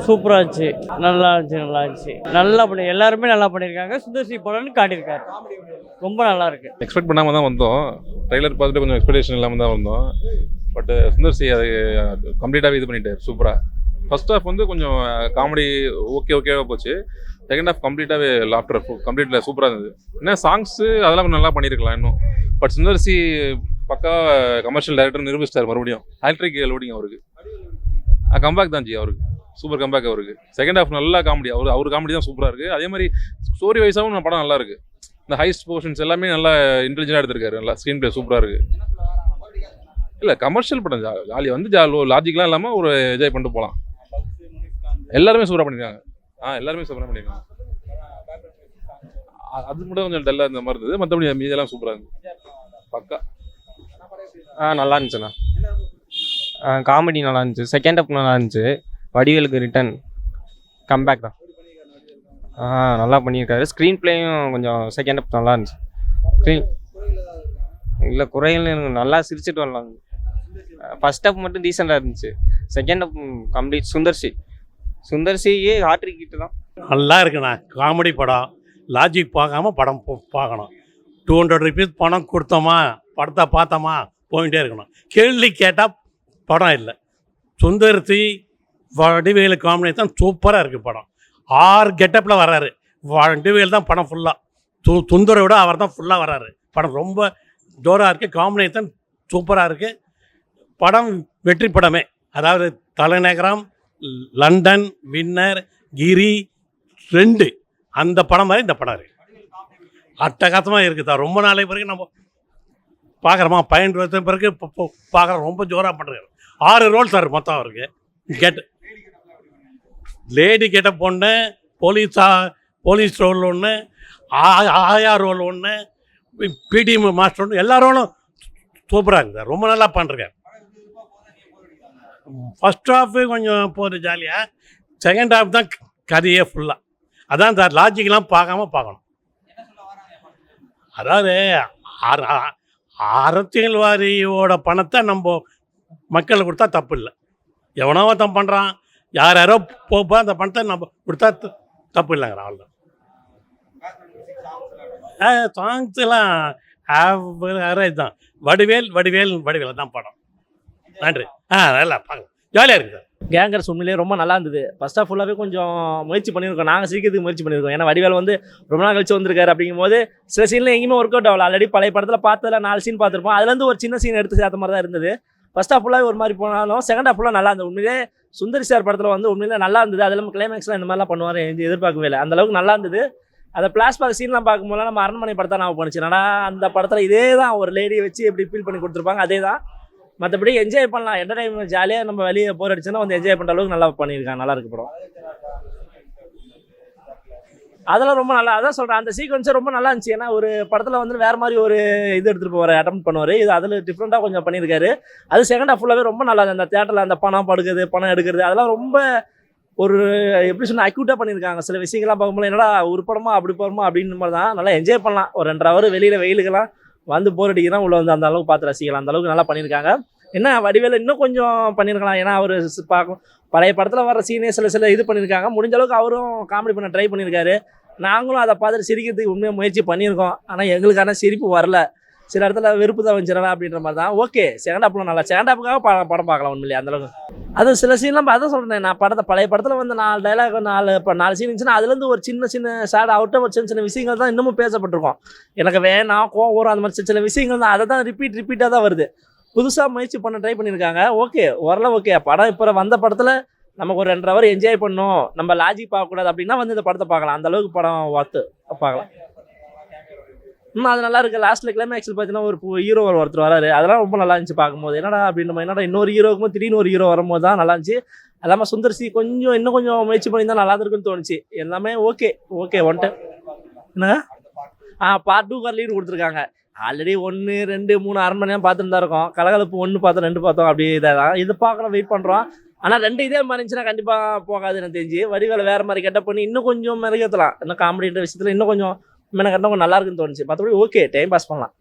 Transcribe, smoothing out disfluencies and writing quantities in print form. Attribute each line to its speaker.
Speaker 1: சூப்பராக இருந்துச்சு. நல்லா இருந்துச்சு, நல்லா இருந்துச்சு. நல்லா எல்லாருமே நல்லா பண்ணியிருக்காங்க. சுந்தர் சி படம்னு காட்டியிருக்காரு. ரொம்ப நல்லா இருக்கு.
Speaker 2: எக்ஸ்பெக்ட் பண்ணாமல் தான் வந்தோம். ட்ரெய்லர் பார்த்துட்டு கொஞ்சம் எக்ஸ்பெக்டேஷன் இல்லாமல் தான் வந்தோம். பட் சுந்தர் சி அது கம்ப்ளீட்டாகவே இது பண்ணிட்டார் சூப்பராக. ஃபர்ஸ்ட் ஹாஃப் வந்து கொஞ்சம் காமெடி ஓகேவாக போச்சு. செகண்ட் ஹாஃப் கம்ப்ளீட்டாகவே லாஃப்டர் கம்ப்ளீட்டில் சூப்பராக இருந்தது. என்ன சாங்ஸு அதெல்லாம் கொஞ்சம் நல்லா பண்ணியிருக்கலாம் இன்னும். பட் சுந்தர் சி பக்கா கமர்ஷியல் டைரக்டர் நிரூபிச்சிட்டார் மறுபடியும். ஹேட்ரிக் லோடிங் அவருக்கு. கம்பேக் தான் ஜி அவருக்கு. சூப்பர் கம்பேக் அவருக்கு. செகண்ட் ஹாஃப் நல்லா காமெடி. அவர் காமெடி தான் சூப்பராக இருக்குது. அதே மாதிரி ஸ்டோரி வைஸாகவும் படம் நல்லா இருக்குது. இந்த ஹைஸ்ட் போர்ஷன்ஸ் எல்லாமே நல்லா இன்டெலிஜென்ட்டாக எடுத்திருக்காரு. நல்லா ஸ்க்ரீன் பிளே சூப்பராக இருக்குது. இல்லை கமர்ஷியல் படம் ஜாலி வந்து லாஜிக்லாம் இல்லாமல் ஒரு என்ஜாய் பண்ணிட்டு போகலாம். எல்லாருமே சூப்பராக பண்ணியிருக்காங்க. எல்லாருமே சூப்பராக பண்ணியிருக்காங்க. அது மட்டும் கொஞ்சம் டல்லாக இந்த மாதிரி இருந்தது. மற்றபடி மீதெல்லாம் சூப்பராக இருந்தது. பக்கா
Speaker 3: நல்லா இருந்துச்சுண்ணா. காமெடி நல்லா இருந்துச்சு. செகண்ட் ஹாஃப் நல்லா இருந்துச்சு. வடிவேலுக்கு ரிட்டன் கம்பேக் தான். நல்லா பண்ணியிருக்காரு. ஸ்க்ரீன் பிளேயும் கொஞ்சம் செகண்ட் ஹாஃப் நல்லா இருந்துச்சு. ஸ்க்ரீன் இல்லை குறைகள் எனக்கு நல்லா சிரிச்சுட்டு வரலாம். ஃபர்ஸ்ட் ஹாஃப் மட்டும் டீசெண்டாக இருந்துச்சு. செகண்ட் ஹாஃப் கம்ப்ளீட் சுந்தர்சியே ஹாட்ரிக் கிட்ட தான்.
Speaker 4: நல்லா இருக்குண்ணா. காமெடி படம். லாஜிக் பார்க்காம படம் பார்க்கணும். 200 rupees பணம் கொடுத்தோமா படத்தை பார்த்தோமா போயிட்டே இருக்கணும். கேள்வி கேட்டால் படம் இல்லை. சுந்தர்சி வடிவேலு காம்பினேஷன் சூப்பராக இருக்குது படம். 6 கெட்டப்பில் வர்றாரு. வடிவேலு தான் படம் ஃபுல்லாக. சுந்தரை விட அவர் தான் ஃபுல்லாக வர்றாரு. படம் ரொம்ப ஜோராக இருக்குது. காம்பினேஷன் சூப்பராக இருக்குது. படம் வெற்றி படமே. அதாவது தலைநகரம், லண்டன், வின்னர், கிரி 2 அந்த படம் மாதிரி இந்த படம் இருக்குது. அட்டகாசமாக இருக்குது சார். ரொம்ப நாளைக்கு பிறகு நம்ம பார்க்குறோமா 15 வருஷம் பிறகு பார்க்குறோம். ரொம்ப ஜோராக பண்ணுறாரு. 6 ரோல் சார் மொத்தம் அவருக்கு. லேடி கெட்டப் ஒன்று, போலீஸ் ரோல் ஒன்று, ஆயா ரோல் ஒன்று, பிடிஎம் மாஸ்டர் ஒன்று, எல்லா ரோலும் சூப்பராக இருக்குது சார். ரொம்ப நல்லா பண்ணுறாரு. ஃபஸ்ட் ஹாஃபு கொஞ்சம் போகுது ஜாலியாக. செகண்ட் ஹாஃப் தான் கதையே ஃபுல்லாக. அதான் சார் லாஜிக்கெலாம் பார்க்கணும். அதாவது அரசியல்வாதியோட பணத்தை நம்ம மக்களுக்கு கொடுத்தா தப்பு இல்லை. எவனோ ஒருத்தன் பண்ணுறான், யாரோ போப்பா அந்த பணத்தை நம்ம கொடுத்தா தப்பு இல்லைங்கிற அவ்வளோதான். சாங்ஸ்லாம் ஆவரேஜ் தான். வடிவேல் தான் படம். நன்றி. நல்லா பார்க்கலாம். ஜாலியாக இருக்குது சார்.
Speaker 5: கேங்கர்ஸ் உண்மையிலேயே ரொம்ப நல்லா இருந்தது. ஃபர்ஸ்ட் ஆஃப் ஃபுல்லாகவே கொஞ்சம் முயற்சி பண்ணியிருக்கோம். நாங்கள் சிரிக்கிறதுக்கு முயற்சி பண்ணியிருக்கோம். ஏன்னா வடிவேல் வந்து ரொம்ப நாள் கழிச்சு வந்திருக்காரு. அப்படிங்கும்போது சில சீனில் எங்கேயுமே ஒர்க் அவுட் ஆகல. ஆல்ரெடி பழைய படத்தில் பார்த்ததில் 4 சீன் பார்த்துருப்போம். அதுலேருந்து ஒரு சின்ன சீன் எடுத்து சேர்த்த மாதிரி தான் இருந்தது. ஃபர்ஸ்ட் ஆஃப் ஃபுல்லாக ஒரு மாதிரி போனாலும் செகண்ட் ஆஃப் ஃபுல்லாக நல்லா இருந்தது. உண்மையிலே சுந்தரி சார் படத்தில் வந்து உண்மையிலே நல்லா இருந்தது. அதில் கிளைமேக்ஸ்லாம் இந்த மாதிரிலாம் பண்ணுவார் எதிர்பார்க்கவே இல்லை. அந்தளவுக்கு நல்லா இருந்தது. அதை ஃப்ளாஷ்பேக் சீன்லாம் பார்க்கும்போது நம்ம அரண்மனை படத்தை நான் போணுச்சு. அந்த படத்தில் இதே தான் ஒரு லேடியை வச்சு எப்படி ஃபீல் பண்ணி கொடுத்துருப்பாங்க. அதே தான். மற்றபடி என்ஜாய் பண்ணலாம். என்டர்டைன்மெண்ட் ஜாலியாக நம்ம வெளியே போர் அடிச்சுன்னா வந்து என்ஜாய் பண்ணுற அளவுக்கு நல்லா பண்ணியிருக்காங்க. நல்லா இருக்கு படம். அதெல்லாம் ரொம்ப நல்லா. அதான் சொல்கிறேன், அந்த சீக்வன்ஸே ரொம்ப நல்லா இருந்துச்சு. ஏன்னா ஒரு படத்தில் வந்து வேறு மாதிரி ஒரு இது எடுத்துகிட்டு போவார், அட்டம் பண்ணுவார். இது அதில் டிஃப்ரெண்ட்டாக கொஞ்சம் பண்ணியிருக்காரு. அது செகண்ட் ஹாஃப் ஃபுல்லாகவே ரொம்ப நல்லா இருந்தது. அந்த தேட்டரில் அந்த பணம் படுக்குது, பணம் எடுக்கிறது, அதெல்லாம் ரொம்ப ஒரு எப்படி சொன்னால் அக்யூட்டாக பண்ணியிருக்காங்க. சில விஷயங்கள்லாம் பார்க்கும்போது என்னடா ஒரு படமா அப்படி போகிறோமா அப்படின்னு மாதிரி தான். நல்லா என்ஜாய் பண்ணலாம். ஒரு 2 hour வெளியில் வெயிலுக்கெல்லாம் வந்து போர் அடிக்கிறா உள்ள வந்து அந்த அளவுக்கு பார்த்து ரசிக்கலாம். அந்த அளவுக்கு நல்லா பண்ணியிருக்காங்க. என்ன வடிவேல இன்னும் கொஞ்சம் பண்ணியிருக்கலாம். ஏன்னா அவர் பார்க்கும் பழைய படத்தில் வர சீனே சில இது பண்ணியிருக்காங்க. முடிஞ்ச அளவுக்கு அவரும் காமெடி பண்ண ட்ரை பண்ணியிருக்காரு. நாங்களும் அதை பார்த்துட்டு சிரிக்கிறதுக்கு உண்மையாக முயற்சி பண்ணியிருக்கோம். ஆனால் எங்களுக்கான சிரிப்பு வரல. சில இடத்துல வெறுப்பு தான் வந்துச்சிடலாம் அப்படின்ற மாதிரி தான். ஓகே, செகண்ட் ஹாஃப்லாம் நல்லா. செகண்ட் ஹாஃபுக்காக படம் பார்க்கலாம் உண்மையிலே அந்தளவுக்கு. அது சில சீன்லாம் அதான் சொல்கிறேன். நான் பழைய படத்தில் வந்து 4 டைலாக் 4 சீன் இருந்துச்சுன்னா அதுலேருந்து ஒரு சின்ன ஷேட் அவுட்டாக ஒரு சின்ன விஷயங்கள் தான் இன்னமும் பேசப்பட்டிருக்கோம். எனக்கு வேணாம் கோவம் வரும் அந்த மாதிரி சில விஷயங்கள் தான். அதை தான் ரிப்பீட்டாக தான் வருது. புதுசாக முயற்சி பண்ண ட்ரை பண்ணியிருக்காங்க. ஓகே, ஓரளவு ஓகே. படம் இப்போ வந்த படத்தில் நமக்கு ஒரு 2 hour என்ஜாய் பண்ணணும், நம்ம லாஜிக் பார்க்கக்கூடாது அப்படின்னா வந்து இந்த படத்தை பார்க்கலாம். அந்தளவுக்கு படம் வாத்து பார்க்கலாம். அது நல்லா இருக்குது. லாஸ்ட்டில் கிளைமேக்ஸில் பார்த்தீங்கன்னா ஒரு ஹீரோ ஒருத்தர் வராரு. அதெல்லாம் ரொம்ப நல்லா இருந்துச்சு பார்க்கும்போது. என்னடா இன்னொரு ஹீரோக்கும் திடீர்னு ஒரு ஹீரோ வரும்போது தான் நல்லா இருந்துச்சு. அது இல்லாமல் சுந்தர்சி இன்னும் கொஞ்சம் முயற்சி பண்ணி தான் நல்லா இருக்குன்னு தோணுச்சு. எல்லாமே ஓகே வந்துட்டு என்னங்க பார்ட் 2 லீடு கொடுத்துருக்காங்க. ஆல்ரெடி 1, 2, 3 அரண்மனை தான் பார்த்துட்டு தான் இருக்கோம். கலகலப்பு 1 பார்த்தோம் 2 பார்த்தோம். அப்படி இதான் இது பார்க்குறோம், வெயிட் பண்ணுறோம். ஆனால் 2 இதே மாதிரி இருந்துச்சுன்னா கண்டிப்பாக போகாது எனக்கு தெரிஞ்சு. வடிவேலை வேறு மாதிரி கெட்டப் பண்ணி இன்னும் கொஞ்சம் மெருகேற்றலாம். இன்னும் காமெடின்ற விஷயத்தில் இன்னும் கொஞ்சம் மெனக்கட்டினா கொஞ்சம் நல்லா இருக்குன்னு தோணுச்சு. மற்றபடி ஓகே, டைம் பாஸ் பண்ணலாம்.